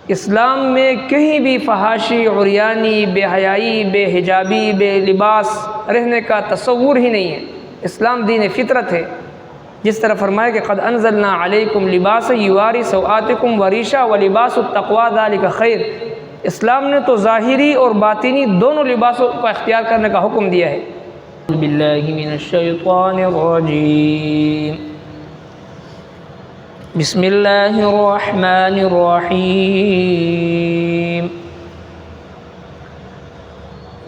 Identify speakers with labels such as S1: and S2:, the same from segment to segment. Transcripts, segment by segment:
S1: اسلام میں کہیں بھی فحاشی، عریانی، بے حیائی، بے حجابی، بے لباس رہنے کا تصور ہی نہیں ہے۔ اسلام دین فطرت ہے، جس طرح فرمایا کہ قد انزلنا علیکم لباسا یواری سوآتکم وریشا ولباس التقوی ذلک خیر۔ اسلام نے تو ظاہری اور باطنی دونوں لباسوں کا اختیار کرنے کا حکم دیا ہے۔ باللہ من الشیطان الرجیم، بسم اللہ الرحمن الرحیم۔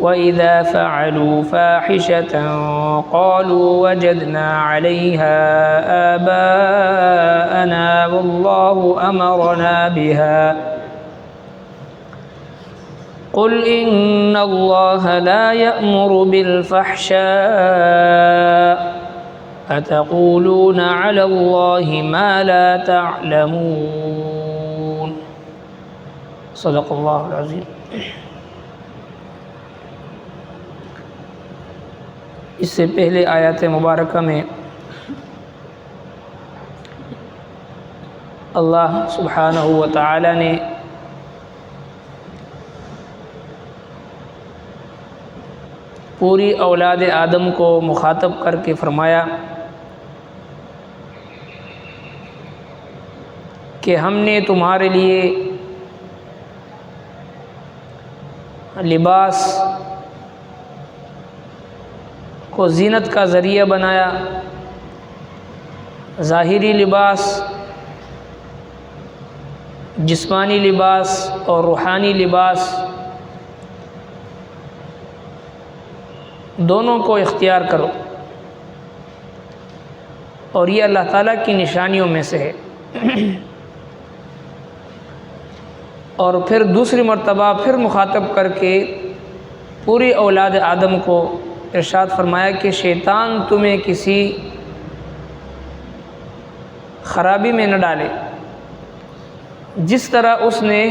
S1: وَإِذَا فَعَلُوا فَاحِشَةً قَالُوا وَجَدْنَا عَلَيْهَا آبَاءَنَا وَاللَّهُ أَمَرَنَا بِهَا قُلْ إِنَّ اللَّهَ لَا يَأْمُرُ بِالْفَحْشَاءِ أَتَقُولُونَ عَلَى اللَّهِ مَا لَا تَعْلَمُونَ۔ صدق اللہ العظیم۔ اس سے پہلے آیات مبارکہ میں اللہ سبحانہ و تعالی نے پوری اولاد آدم کو مخاطب کر کے فرمایا کہ ہم نے تمہارے لیے لباس کو زینت کا ذریعہ بنایا، ظاہری لباس، جسمانی لباس اور روحانی لباس دونوں کو اختیار کرو، اور یہ اللہ تعالیٰ کی نشانیوں میں سے ہے۔ اور پھر دوسری مرتبہ پھر مخاطب کر کے پوری اولاد آدم کو ارشاد فرمایا کہ شیطان تمہیں کسی خرابی میں نہ ڈالے، جس طرح اس نے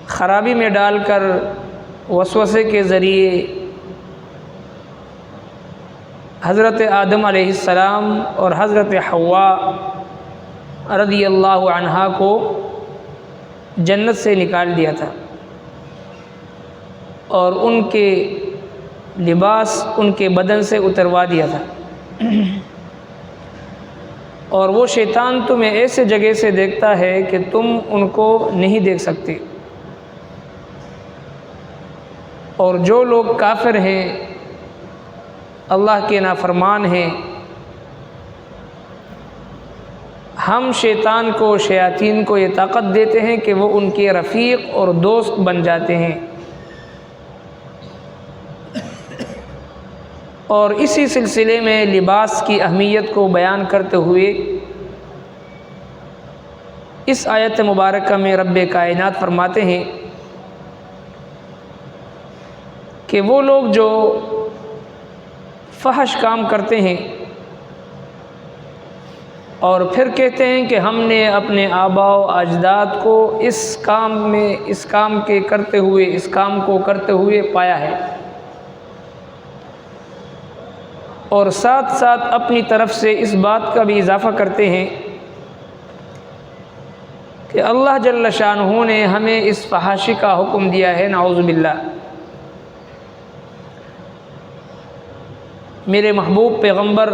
S1: خرابی میں ڈال کر وسوسے کے ذریعے حضرت آدم علیہ السلام اور حضرت حوا رضی اللہ عنہا کو جنت سے نکال دیا تھا، اور ان کے لباس ان کے بدن سے اتروا دیا تھا، اور وہ شیطان تمہیں ایسے جگہ سے دیکھتا ہے کہ تم ان کو نہیں دیکھ سکتے۔ اور جو لوگ کافر ہیں، اللہ کے نافرمان ہیں، ہم شیطان کو، شیاطین کو یہ طاقت دیتے ہیں کہ وہ ان کے رفیق اور دوست بن جاتے ہیں۔ اور اسی سلسلے میں لباس کی اہمیت کو بیان کرتے ہوئے اس آیت مبارکہ میں رب کائنات فرماتے ہیں کہ وہ لوگ جو فحش کام کرتے ہیں اور پھر کہتے ہیں کہ ہم نے اپنے آباء و اجداد کو اس کام کو کرتے ہوئے پایا ہے، اور ساتھ ساتھ اپنی طرف سے اس بات کا بھی اضافہ کرتے ہیں کہ اللہ جل شانہ نے ہمیں اس فحاشی کا حکم دیا ہے، نعوذ باللہ۔ میرے محبوب پیغمبر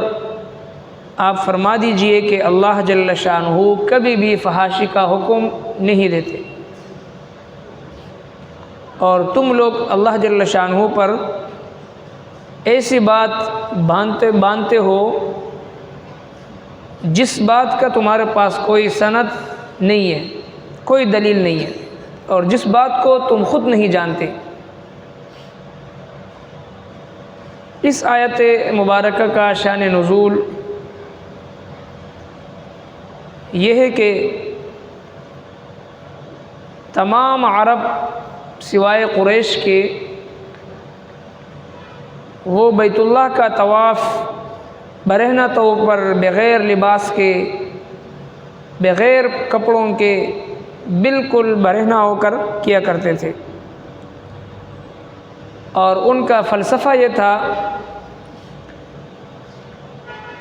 S1: آپ فرما دیجئے کہ اللہ جل شانہ کبھی بھی فحاشی کا حکم نہیں دیتے، اور تم لوگ اللہ جل شانہ پر ایسی بات باندھتے ہو جس بات کا تمہارے پاس کوئی سند نہیں ہے، کوئی دلیل نہیں ہے، اور جس بات کو تم خود نہیں جانتے۔ اس آیت مبارکہ کا شان نزول یہ ہے کہ تمام عرب سوائے قریش کے وہ بیت اللہ کا طواف برہنہ طور پر بغیر لباس کے، بغیر کپڑوں کے، بالکل برہنہ ہو کر کیا کرتے تھے، اور ان کا فلسفہ یہ تھا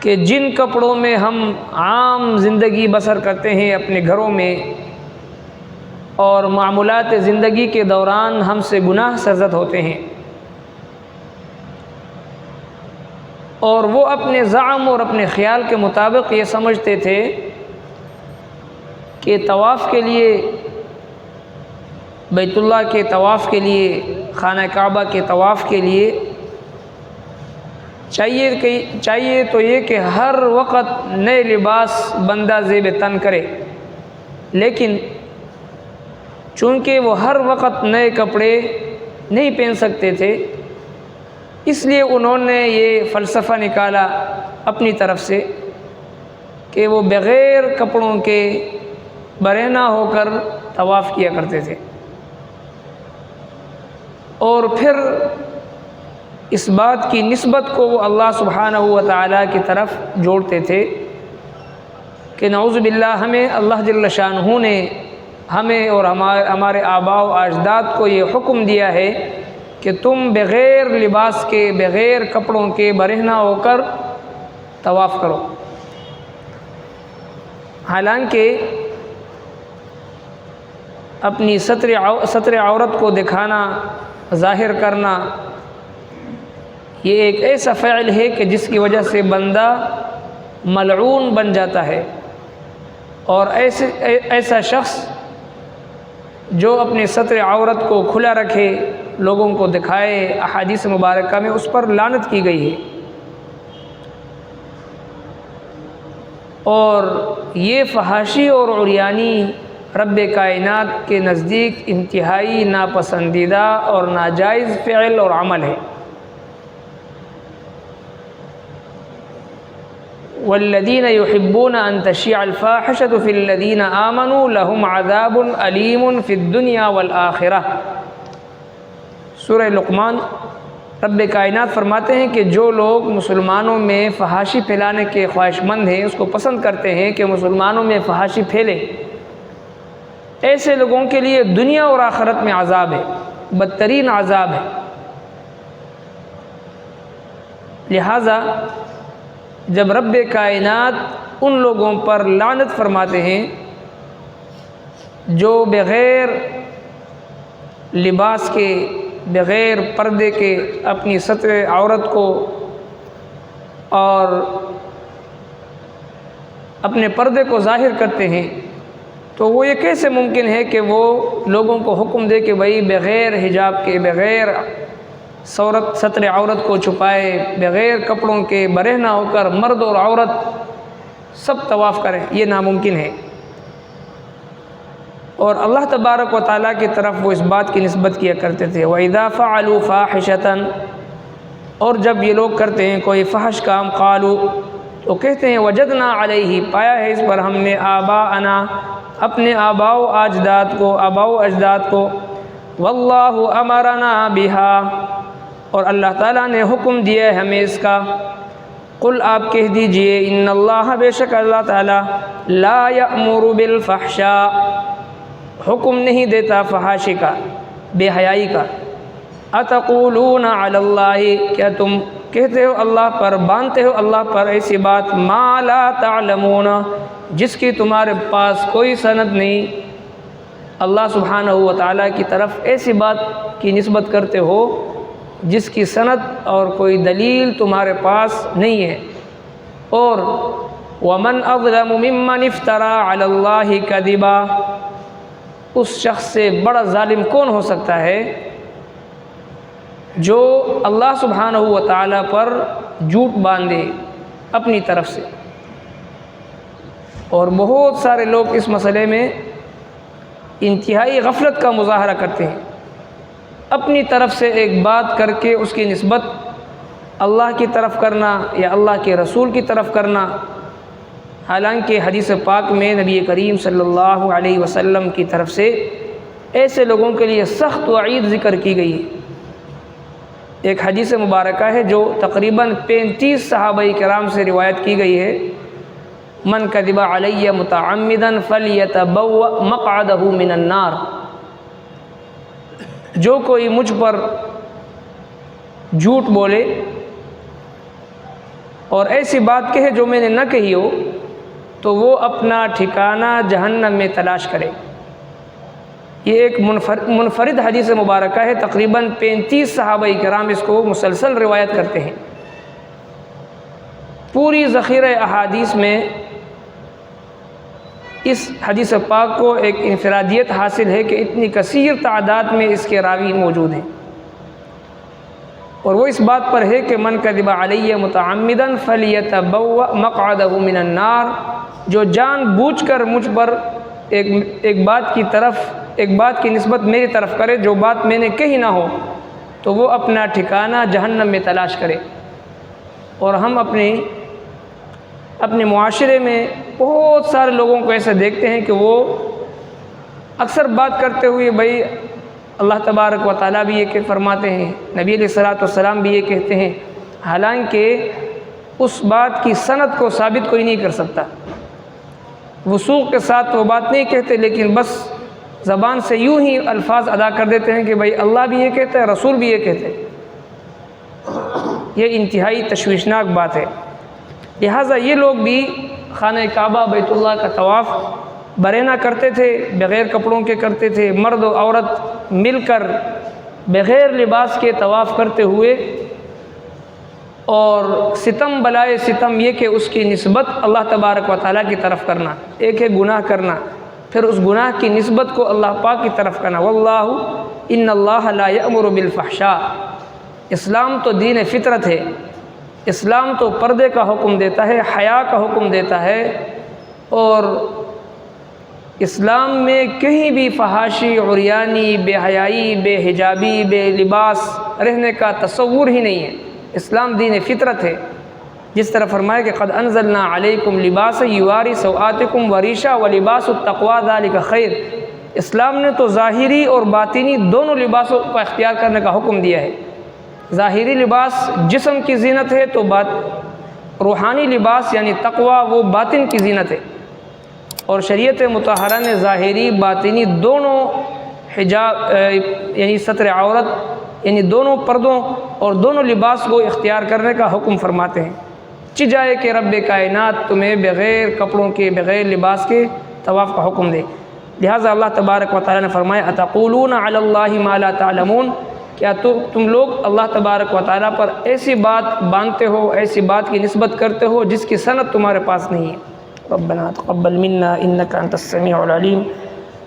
S1: کہ جن کپڑوں میں ہم عام زندگی بسر کرتے ہیں اپنے گھروں میں، اور معمولات زندگی کے دوران ہم سے گناہ سرزد ہوتے ہیں، اور وہ اپنے زعم اور اپنے خیال کے مطابق یہ سمجھتے تھے کہ طواف کے لیے، بیت اللہ کے طواف کے لیے، خانہ کعبہ کے طواف کے لیے چاہیے تو یہ کہ ہر وقت نئے لباس بندہ زیب تن کرے، لیکن چونکہ وہ ہر وقت نئے کپڑے نہیں پہن سکتے تھے، اس لیے انہوں نے یہ فلسفہ نکالا اپنی طرف سے کہ وہ بغیر کپڑوں کے برہنہ ہو کر طواف کیا کرتے تھے، اور پھر اس بات کی نسبت کو وہ اللہ سبحانہ و تعالیٰ کی طرف جوڑتے تھے کہ نعوذ باللہ ہمیں اللہ جل شانہ نے ہمیں اور ہمارے آباء و اجداد کو یہ حکم دیا ہے کہ تم بغیر لباس کے، بغیر کپڑوں کے برہنہ ہو کر طواف کرو۔ حالانکہ اپنی ستر عورت کو دکھانا، ظاہر کرنا، یہ ایک ایسا فعل ہے کہ جس کی وجہ سے بندہ ملعون بن جاتا ہے، اور ایسا شخص جو اپنی ستر عورت کو کھلا رکھے، لوگوں کو دکھائے، احادیث مبارکہ میں اس پر لعنت کی گئی ہے، اور یہ فحاشی اور عریانی رب کائنات کے نزدیک انتہائی ناپسندیدہ اور ناجائز فعل اور عمل ہے۔ والذین یحبون ان تشیع الفاحشۃ فی الذین آمنوا لہم عذاب علیم فی الدنیا والآخرہ۔ سورہ لقمان، رب کائنات فرماتے ہیں کہ جو لوگ مسلمانوں میں فحاشی پھیلانے کے خواہش مند ہیں، اس کو پسند کرتے ہیں کہ مسلمانوں میں فحاشی پھیلے، ایسے لوگوں کے لیے دنیا اور آخرت میں عذاب ہے، بدترین عذاب ہے۔ لہٰذا جب رب کائنات ان لوگوں پر لعنت فرماتے ہیں جو بغیر لباس کے، بغیر پردے کے اپنی ستر عورت کو اور اپنے پردے کو ظاہر کرتے ہیں، تو وہ یہ کیسے ممکن ہے کہ وہ لوگوں کو حکم دے کہ بھئی بغیر حجاب کے، بغیر ستر عورت کو چھپائے، بغیر کپڑوں کے برہنہ ہو کر مرد اور عورت سب طواف کریں؟ یہ ناممکن ہے۔ اور اللہ تبارک و تعالیٰ کی طرف وہ اس بات کی نسبت کیا کرتے تھے، وَإِذَا فَعَلُوا فَاحِشَةً، اور جب یہ لوگ کرتے ہیں کوئی فحش کام، قالوا، تو کہتے ہیں وجدنا علیہ، پایا ہے اس پر ہم نے، آباءنا، اپنے آباء و اجداد کو، واللہ امرنا بہا، اور اللہ تعالیٰ نے حکم دیا ہے ہمیں اس کا۔ قل، آپ کہہ دیجئے، ان اللہ، بے شک اللہ تعالیٰ، لا یأمر بالفحشاء، حکم نہیں دیتا فحاشی کا، بے حیائی کا۔ اتقولون علی اللہ، کیا تم کہتے ہو اللہ پر، باندھتے ہو اللہ پر ایسی بات، ما لا تعلمون، جس کی تمہارے پاس کوئی سند نہیں۔ اللہ سبحانہ و تعالیٰ کی طرف ایسی بات کی نسبت کرتے ہو جس کی سند اور کوئی دلیل تمہارے پاس نہیں ہے۔ اور وَمَنْ أَظْلَمُ مِمَّنِ افْتَرَى عَلَى اللَّهِ كَذِبًا، اس شخص سے بڑا ظالم کون ہو سکتا ہے جو اللہ سبحانہ و تعالیٰ پر جھوٹ باندھے اپنی طرف سے۔ اور بہت سارے لوگ اس مسئلے میں انتہائی غفلت کا مظاہرہ کرتے ہیں، اپنی طرف سے ایک بات کر کے اس کی نسبت اللہ کی طرف کرنا یا اللہ کے رسول کی طرف کرنا، حالانکہ حدیث پاک میں نبی کریم صلی اللہ علیہ وسلم کی طرف سے ایسے لوگوں کے لیے سخت وعید ذکر کی گئی ہے۔ ایک حدیث مبارکہ ہے جو تقریباً 35 صحابہ کرام سے روایت کی گئی ہے، من کذب علی متعمدا فلیتبوأ مقعدہ من النار، جو کوئی مجھ پر جھوٹ بولے اور ایسی بات کہے جو میں نے نہ کہی ہو، تو وہ اپنا ٹھکانہ جہنم میں تلاش کرے۔ یہ ایک منفرد حدیث مبارکہ ہے، تقریباً 35 صحابہ کرام اس کو مسلسل روایت کرتے ہیں۔ پوری ذخیرہ احادیث میں اس حدیث پاک کو ایک انفرادیت حاصل ہے کہ اتنی کثیر تعداد میں اس کے راوی موجود ہیں، اور وہ اس بات پر ہے کہ من کذب علی متعمدا فلیتبوأ مقعدہ من النار، جو جان بوجھ کر مجھ پر ایک بات کی نسبت میری طرف کرے جو بات میں نے کہی نہ ہو، تو وہ اپنا ٹھکانہ جہنم میں تلاش کرے۔ اور ہم اپنے معاشرے میں بہت سارے لوگوں کو ایسے دیکھتے ہیں کہ وہ اکثر بات کرتے ہوئے بھائی اللہ تبارک و تعالیٰ بھی یہ کہ فرماتے ہیں، نبی علیہ الصلوۃ والسلام بھی یہ کہتے ہیں، حالانکہ اس بات کی سند کو ثابت کوئی نہیں کر سکتا، وثوق کے ساتھ وہ بات نہیں کہتے، لیکن بس زبان سے یوں ہی الفاظ ادا کر دیتے ہیں کہ بھائی اللہ بھی یہ کہتا ہے، رسول بھی یہ کہتے ہیں۔ یہ انتہائی تشویشناک بات ہے۔ لہٰذا یہ لوگ بھی خانہ کعبہ بیت اللہ کا طواف برہنہ کرتے تھے، بغیر کپڑوں کے کرتے تھے، مرد و عورت مل کر بغیر لباس کے طواف کرتے ہوئے، اور ستم بلائے ستم یہ کہ اس کی نسبت اللہ تبارک و تعالیٰ کی طرف کرنا، ایک ہے گناہ کرنا، پھر اس گناہ کی نسبت کو اللہ پاک کی طرف کرنا۔ واللہ ان اللہ لا یأمر بالفحشاء، اسلام تو دین فطرت ہے، اسلام تو پردے کا حکم دیتا ہے، حیا کا حکم دیتا ہے، اور اسلام میں کہیں بھی فحاشی، عریانی، بے حیائی، بے حجابی، بے لباس رہنے کا تصور ہی نہیں ہے۔ اسلام دین فطرت ہے، جس طرح فرمایا کہ قد انزلنا علیکم لباسا یواری سوآتکم وریشا ولباس التقوی ذلک خیر۔ اسلام نے تو ظاہری اور باطنی دونوں لباسوں کو اختیار کرنے کا حکم دیا ہے۔ ظاہری لباس جسم کی زینت ہے، تو روحانی لباس یعنی تقوی وہ باطن کی زینت ہے، اور شریعت مطہرہ نے ظاہری باطنی دونوں حجاب یعنی ستر عورت یعنی دونوں پردوں اور دونوں لباس کو اختیار کرنے کا حکم فرماتے ہیں۔ چجائے کہ رب کائنات تمہیں بغیر کپڑوں کے، بغیر لباس کے طواف کا حکم دے۔ لہٰذا اللہ تبارک و تعالیٰ نے فرمایا اتقولون علی اللہ ما لا تعلمون، کیا تم لوگ اللہ تبارک و تعالیٰ پر ایسی بات باندھتے ہو، ایسی بات کی نسبت کرتے ہو جس کی سند تمہارے پاس نہیں ہے۔ ربنا تقبل منا انک انت السمیع العلیم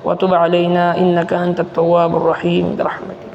S1: وتب علینا انک انت التواب الرحیم برحمتک۔